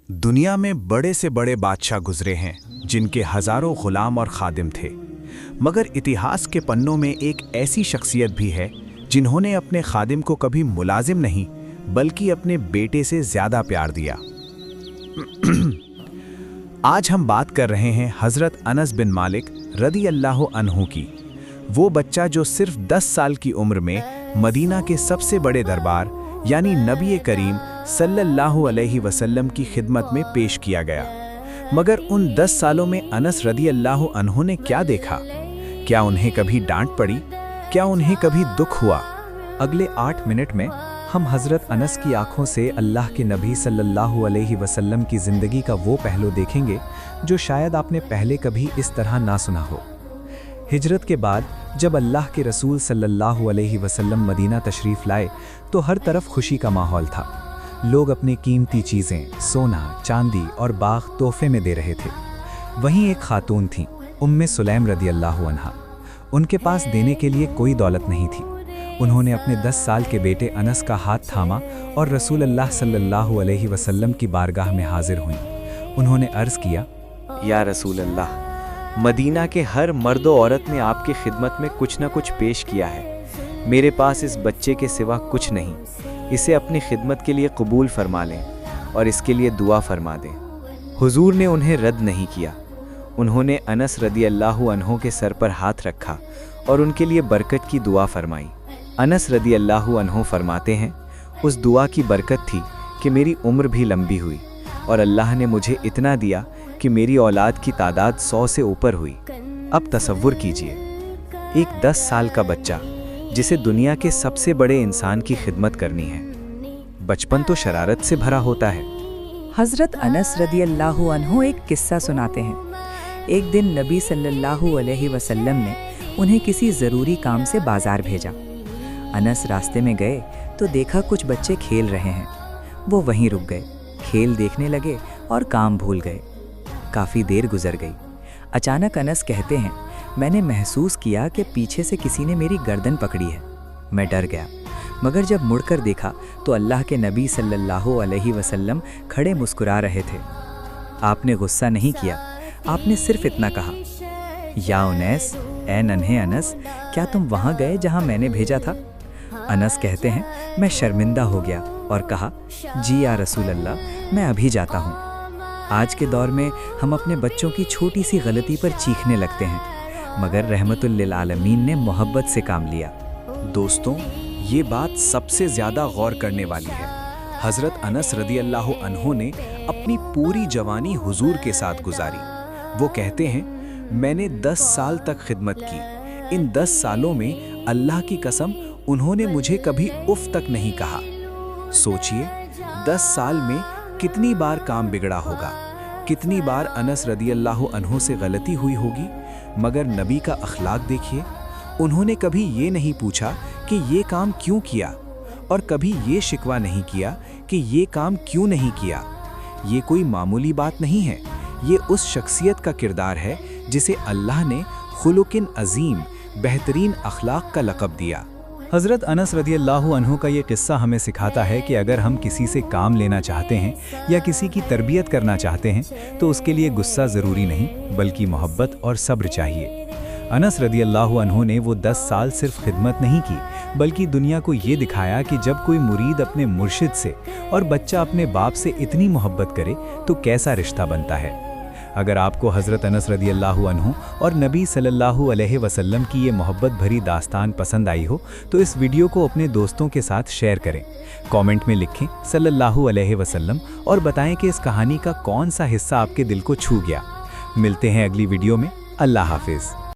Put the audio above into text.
दुनिया में बड़े से बड़े बादशाह गुजरे हैं जिनके हजारों गुलाम और खादिम थे, मगर इतिहास के पन्नों में एक ऐसी शख्सियत भी है जिन्होंने अपने खादिम को कभी मुलाजिम नहीं बल्कि अपने बेटे से ज़्यादा प्यार दिया। आज हम बात कर रहे हैं हज़रत अनस बिन मालिक रदी अल्लाह अन्हु की। वो बच्चा जो सिर्फ 10 साल की उम्र में मदीना के सबसे बड़े दरबार यानी नबी करीम सल्लल्लाहु अलैहि वसल्लम की खिदमत में पेश किया गया। मगर उन 10 सालों में अनस रदी अल्लाह अन्हु ने क्या देखा? क्या उन्हें कभी डांट पड़ी? क्या उन्हें कभी दुख हुआ? अगले 8 मिनट में हम हज़रत अनस की आंखों से अल्लाह के नबी सल्लल्लाहु अलैहि वसल्लम की ज़िंदगी का वो पहलू देखेंगे जो शायद आपने पहले कभी इस तरह ना सुना हो। हिजरत के बाद जब अल्लाह के रसूल सल्लल्लाहु अलैहि वसल्लम मदीना तशरीफ़ लाए तो हर तरफ खुशी का माहौल था। लोग अपनी कीमती चीज़ें, सोना, चांदी और बाग तोहफे में दे रहे थे। वहीं एक खातून थीं, उम्मे सुलैम रदी अल्लाह अन्हा। उनके पास देने के लिए कोई दौलत नहीं थी। उन्होंने अपने 10 साल के बेटे अनस का हाथ थामा और रसूल अल्लाह सल्लल्लाहु अलैहि वसल्लम की बारगाह में हाजिर हुईं। उन्होंने अर्ज़ किया, या रसूल अल्लाह, मदीना के हर मर्द और औरत ने आपकी खिदमत में कुछ न कुछ पेश किया है। मेरे पास इस बच्चे के सिवा कुछ नहीं। इसे अपनी खिदमत के लिए कबूल फरमा लें और इसके लिए दुआ फरमा दें। हुजूर ने उन्हें रद्द नहीं किया। उन्होंने अनस रदी अल्लाह अन्हु के सर पर हाथ रखा और उनके लिए बरकत की दुआ फरमाई। अनस रदी अल्लाह अन्हु फरमाते हैं, उस दुआ की बरकत थी कि मेरी उम्र भी लंबी हुई और अल्लाह ने मुझे इतना दिया कि मेरी औलाद की तादाद 100 से ऊपर हुई। अब तसव्वुर कीजिए, एक 10 साल का बच्चा जिसे दुनिया के सबसे बड़े इंसान की खिदमत करनी है। बचपन तो शरारत से भरा होता है। हज़रत अनस रदी अल्लाह अन्हु एक किस्सा सुनाते हैं। एक दिन नबी सल्लल्लाहु अलैहि वसल्लम ने उन्हें किसी ज़रूरी काम से बाज़ार भेजा। अनस रास्ते में गए तो देखा कुछ बच्चे खेल रहे हैं। वो वहीं रुक गए, खेल देखने लगे और काम भूल गए। काफ़ी देर गुजर गई। अचानक अनस कहते हैं, मैंने महसूस किया कि पीछे से किसी ने मेरी गर्दन पकड़ी है। मैं डर गया, मगर जब मुड़कर देखा तो अल्लाह के नबी सल्लल्लाहु अलैहि वसल्लम खड़े मुस्कुरा रहे थे। आपने गुस्सा नहीं किया, आपने सिर्फ इतना कहा, या उनैस, ए नन्हे अनस, क्या तुम वहाँ गए जहाँ मैंने भेजा था? अनस कहते हैं, मैं शर्मिंदा हो गया और कहा, जी या रसूल अल्लाह, मैं अभी जाता हूँ। आज के दौर में हम अपने बच्चों की छोटी सी गलती पर चीखने लगते हैं, मगर रहमतुल लिल आलमीन ने मोहब्बत से काम लिया। दोस्तों, ये बात सबसे ज़्यादा गौर करने वाली है। हज़रत अनस रदी अल्लाह अन्हु ने अपनी पूरी जवानी हुजूर के साथ गुजारी। वो कहते हैं, मैंने 10 साल तक खिदमत की। इन 10 सालों में अल्लाह की कसम उन्होंने मुझे कभी उफ तक नहीं कहा। सोचिए, 10 साल में कितनी बार काम बिगड़ा होगा, कितनी बार अनस रदी अल्लाह अन्हु से गलती हुई होगी, मगर नबी का अखलाक देखिए। उन्होंने कभी ये नहीं पूछा कि ये काम क्यों किया, और कभी ये शिकवा नहीं किया कि ये काम क्यों नहीं किया। ये कोई मामूली बात नहीं है, ये उस शख्सियत का किरदार है जिसे अल्लाह ने खुलुकिन अजीम, बेहतरीन अखलाक का लक़ब दिया। हज़रत अनस रदी अल्लाह अन्हु का ये किस्सा हमें सिखाता है कि अगर हम किसी से काम लेना चाहते हैं या किसी की तरबियत करना चाहते हैं तो उसके लिए गुस्सा ज़रूरी नहीं बल्कि मोहब्बत और सब्र चाहिए। अनस रदी अल्लाह अन्हु ने वो 10 साल सिर्फ खिदमत नहीं की बल्कि दुनिया को ये दिखाया कि जब कोई मुरीद अपने मुर्शिद से और बच्चा अपने बाप से इतनी मोहब्बत करे तो कैसा रिश्ता बनता है। अगर आपको हज़रत अनस रदी अल्लाह अन्हु और नबी सल्लल्लाहु अलैहि वसल्लम की ये मोहब्बत भरी दास्तान पसंद आई हो तो इस वीडियो को अपने दोस्तों के साथ शेयर करें। कमेंट में लिखें सल्लल्लाहु अलैहि वसल्लम और बताएं कि इस कहानी का कौन सा हिस्सा आपके दिल को छू गया। मिलते हैं अगली वीडियो में। अल्लाह हाफिज़।